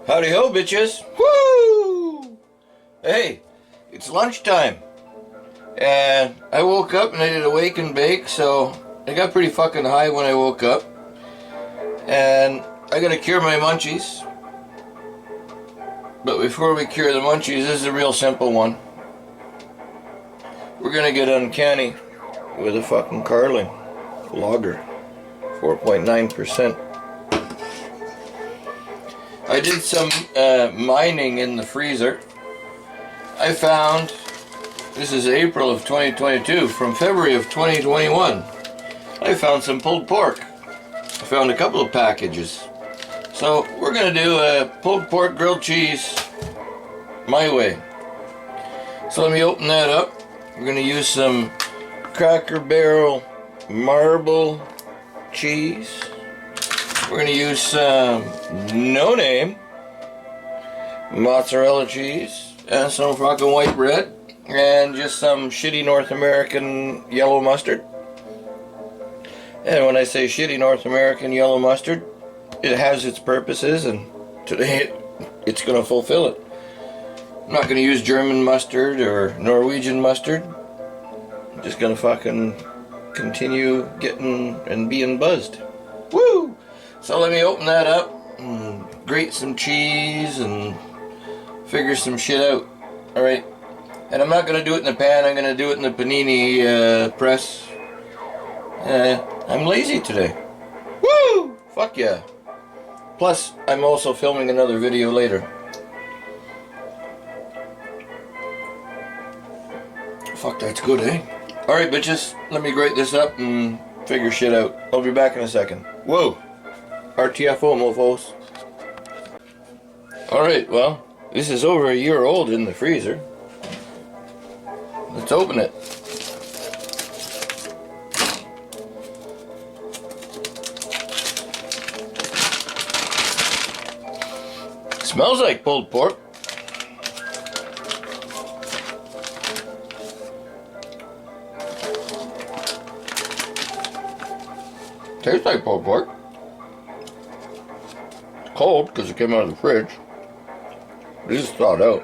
Howdy ho, bitches! Woo! Hey, it's lunchtime. And I woke up and I did a wake and bake, so I got pretty fucking high when I woke up. And I gotta cure my munchies. But before we cure the munchies, this is a real simple one. We're gonna get uncanny with a fucking Carling lager, 4.9%. I did some mining in the freezer. I found, this is April of 2022, from February of 2021, I found some pulled pork. I found a couple of packages. So we're gonna do a pulled pork grilled cheese my way. So let me open that up. We're gonna use some Cracker Barrel marble cheese. We're gonna use some no-name mozzarella cheese and some fucking white bread and just some shitty North American yellow mustard. And when I say shitty North American yellow mustard, it has its purposes, and today it's gonna fulfill it. I'm not gonna use German mustard or Norwegian mustard. I'm just gonna fucking continue getting and being buzzed. Woo! So let me open that up and grate some cheese and figure some shit out. Alright. And I'm not going to do it in the pan, I'm going to do it in the panini press. I'm lazy today. Woo! Fuck yeah. Plus, I'm also filming another video later. Fuck, that's good, eh? Alright, bitches. Let me grate this up and figure shit out. I'll be back in a second. Whoa! RTFO, mofos. Alright, well, this is over a year old in the freezer. Let's open it. Smells like pulled pork. Tastes like pulled pork. Cold because it came out of the fridge. This is thawed out.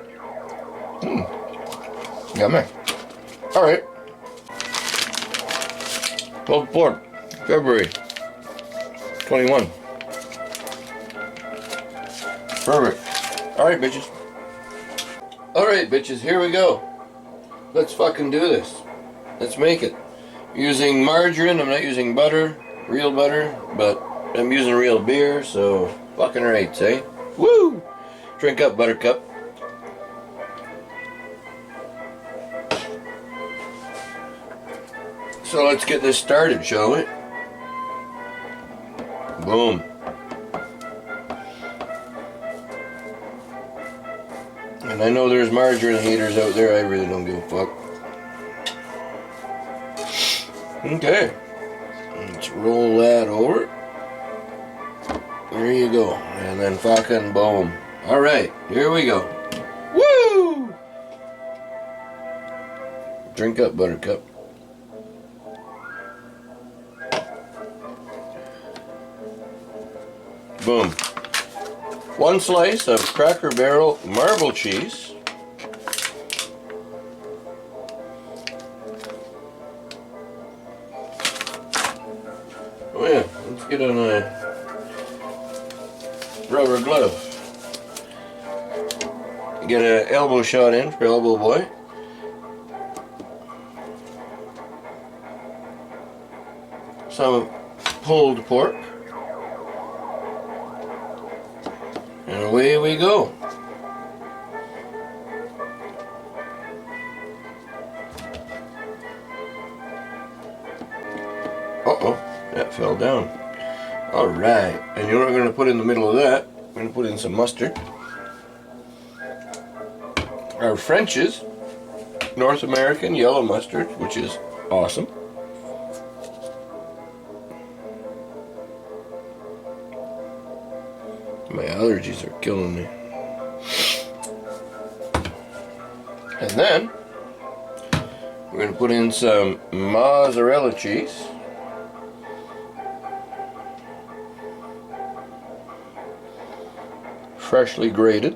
Yummy. Alright. Pulled pork, February 21. Perfect. Alright, bitches. Alright, bitches, here we go. Let's fucking do this. Let's make it. Using margarine, I'm not using butter, real butter, but I'm using real beer, so fucking right, eh? Woo! Drink up, buttercup. So let's get this started, shall we? Boom. And I know there's margarine haters out there, I really don't give a fuck. Okay. Let's roll that over. There you go. And then fucking boom. Alright, here we go. Woo! Drink up, buttercup. Boom. One slice of Cracker Barrel marble cheese. Oh yeah, let's get on a rubber glove. Get an elbow shot in for elbow boy. Some pulled pork. And away we go. Uh-oh, that fell down. Alright, and you know what we're going to put in the middle of that? We're going to put in some mustard. Our French's North American yellow mustard, which is awesome. My allergies are killing me. And then we're going to put in some mozzarella cheese. freshly grated.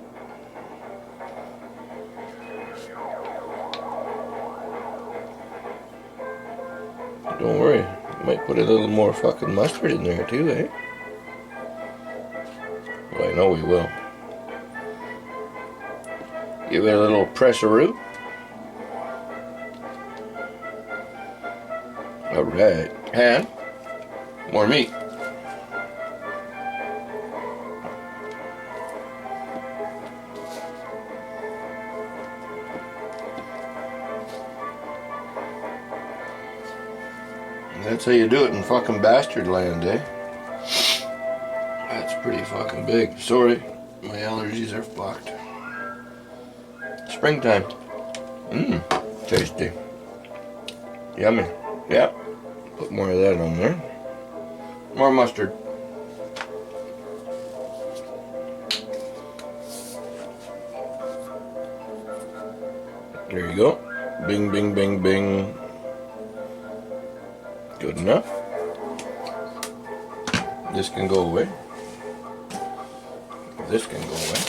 Don't worry, might put a little more fucking mustard in there too, eh? Well, I know we will. Give it a little press-a-root. Alright, and more meat. That's how you do it in fucking bastard land, eh? That's pretty fucking big. Sorry, my allergies are fucked. Springtime. Mmm, tasty. Yummy. Yep. Put more of that on there. More mustard. There you go. Bing, bing, bing, bing. Good enough. This can go away. This can go away.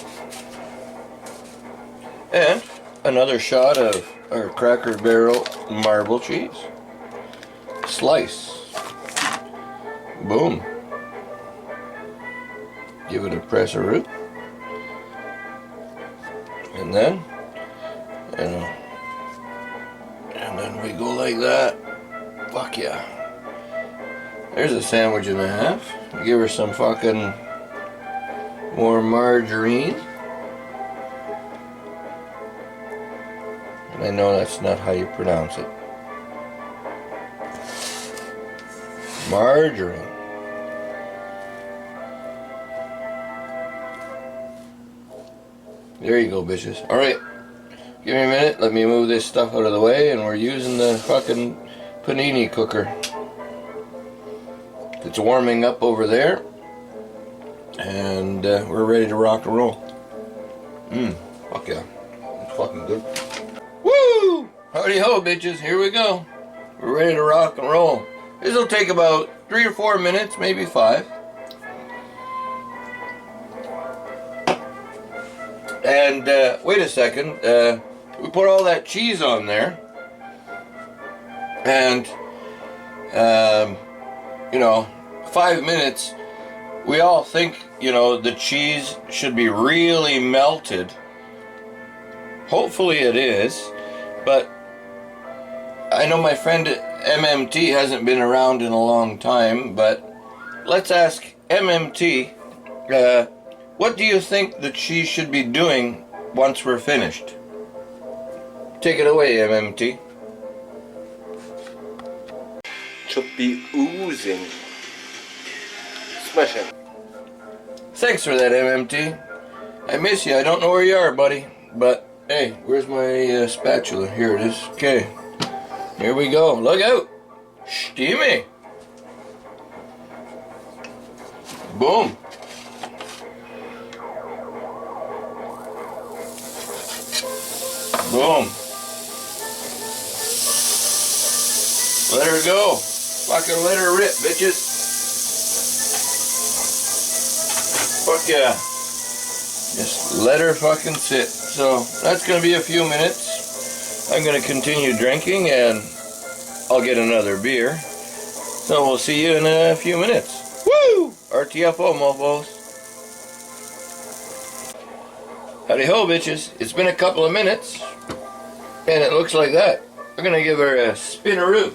And another shot of our Cracker Barrel marble cheese. Slice. Boom. Give it a press-a-root. And then we go like that. Fuck yeah. There's a sandwich and a half. Give her some fucking more margarine. And I know that's not how you pronounce it. Margarine. There you go, bitches. Alright. Give me a minute. Let me move this stuff out of the way. And we're using the fucking panini cooker. It's warming up over there. And we're ready to rock and roll. Fuck yeah. It's fucking good. Woo! Howdy ho, bitches. Here we go. We're ready to rock and roll. This will take about 3 or 4 minutes, maybe 5. And wait a second. We put all that cheese on there. And, you know, 5 minutes. We all think, you know, the cheese should be really melted. Hopefully it is. But I know my friend MMT hasn't been around in a long time, but let's ask MMT, what do you think the cheese should be doing once we're finished? Take it away, MMT. Should be oozing. Smash it. Thanks for that, MMT. I miss you. I don't know where you are, buddy. But, hey, where's my spatula? Here it is. Okay. Here we go. Look out. Steamy. Boom. Boom. Let her go. Fucking let her rip, bitches. Fuck yeah. Just let her fucking sit. So that's gonna be a few minutes. I'm gonna continue drinking and I'll get another beer. So we'll see you in a few minutes. Woo! RTFO, mofos. Howdy ho, bitches. It's been a couple of minutes and it looks like that. We're gonna give her a spin-a-roo.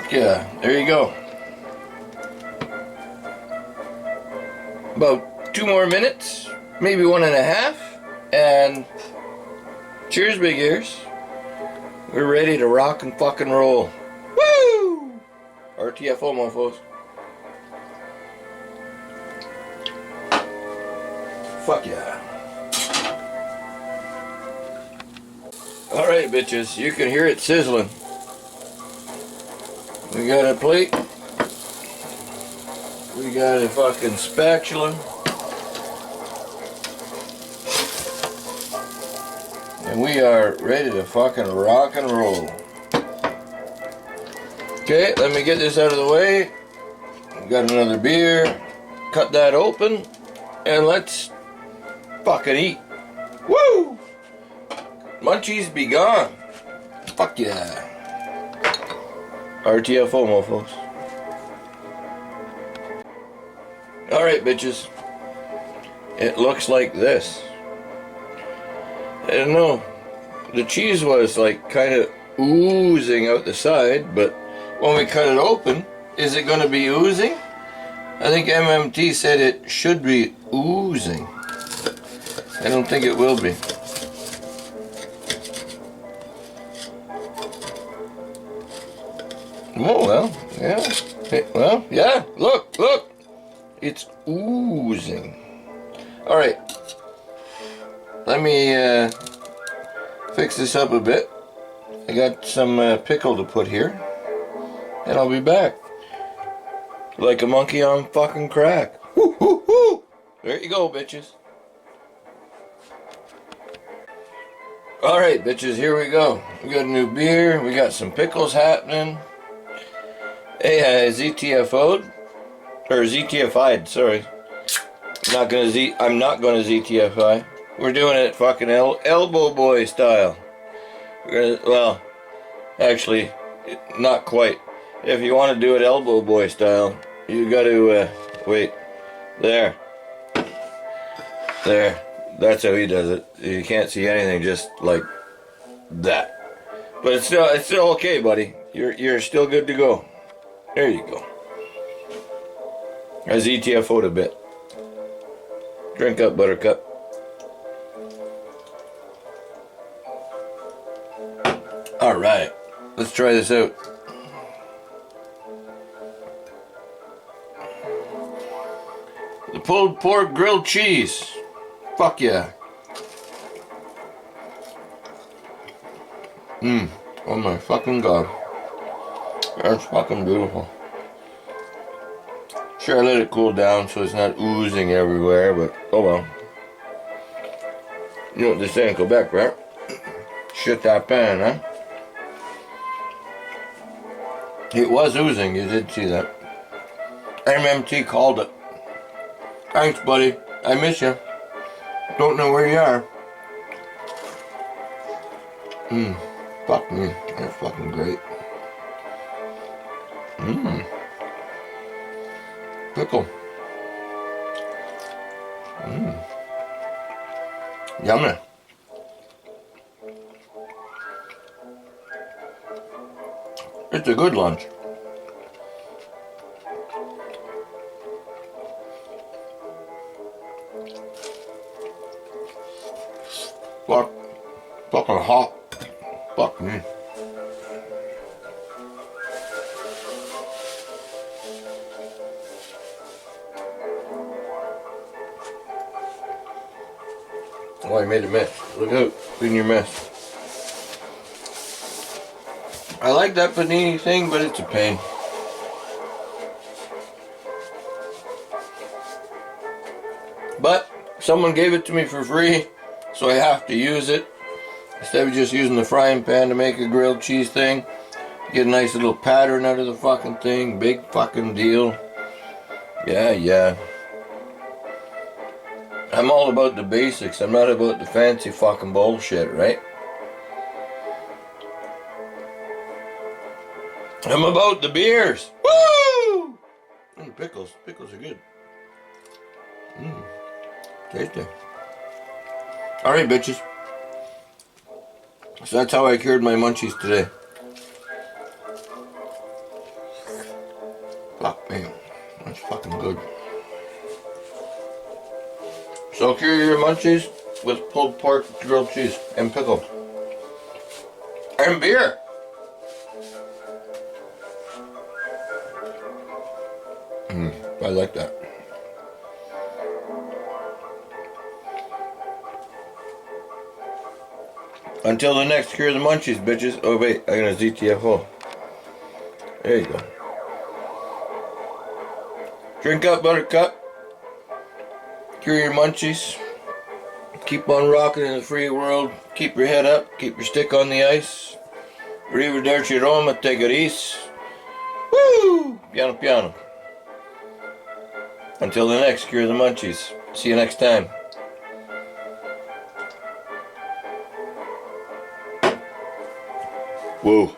Yeah, there you go. About 2 more minutes, maybe 1.5, and cheers, big ears. We're ready to rock and fucking roll. Woo! RTFO, mofos. Fuck yeah. Alright, bitches, you can hear it sizzling. We got a plate. We got a fucking spatula. And we are ready to fucking rock and roll. Okay, let me get this out of the way. Got another beer. Cut that open. And let's fucking eat. Woo! Munchies be gone. Fuck yeah. RTFO, mofos. Alright, bitches. It looks like this. I don't know. The cheese was like kind of oozing out the side, but when we cut it open, is it going to be oozing? I think MMT said it should be oozing. I don't think it will be. Oh, well, yeah. Hey, well, yeah, look. It's oozing. Alright. Let me fix this up a bit. I got some pickle to put here. And I'll be back. Like a monkey on fucking crack. Woo, woo, woo. There you go, bitches. Alright, bitches, here we go. We got a new beer. We got some pickles happening. Hey, ZTFO'd. Or ZTFI'd, sorry. I'm not gonna ZTFI. We're doing it fucking elbow boy style. We're gonna, well, actually, not quite. If you want to do it elbow boy style, you got to wait. There. That's how he does it. You can't see anything, just like that. But it's still okay, buddy. You're still good to go. There you go. I ZTFO'd a bit. Drink up, Buttercup. Alright, let's try this out. The pulled pork grilled cheese. Fuck yeah. Oh my fucking god. That's fucking beautiful. Sure, I let it cool down so it's not oozing everywhere, but oh well. You know what they say in Quebec, right? Shit that pan, huh? It was oozing, you did see that. MMT called it. Thanks, buddy. I miss you. Don't know where you are. Fuck me. They're fucking great. Pickle. Yummy. It's a good lunch. Fucking hot. Fuck me. Oh, I made a mess. Look out, clean your mess. I like that panini thing, but it's a pain. But someone gave it to me for free, so I have to use it. Instead of just using the frying pan to make a grilled cheese thing, get a nice little pattern out of the fucking thing. Big fucking deal. Yeah. I'm all about the basics. I'm not about the fancy fucking bullshit, right? I'm about the beers. Woo! And pickles. Pickles are good. Tasty. Alright, bitches. So that's how I cured my munchies today. Fuck me. That's fucking good. So cure your munchies with pulled pork, grilled cheese, and pickle. And beer. I like that. Until the next Cure the Munchies, bitches. Oh wait, I got a ZTFO. There you go. Drink up, Buttercup. Cure your munchies. Keep on rocking in the free world. Keep your head up. Keep your stick on the ice. Arrivederci Roma, take it easy. Piano, piano. Until the next Cure the Munchies. See you next time. Whoa.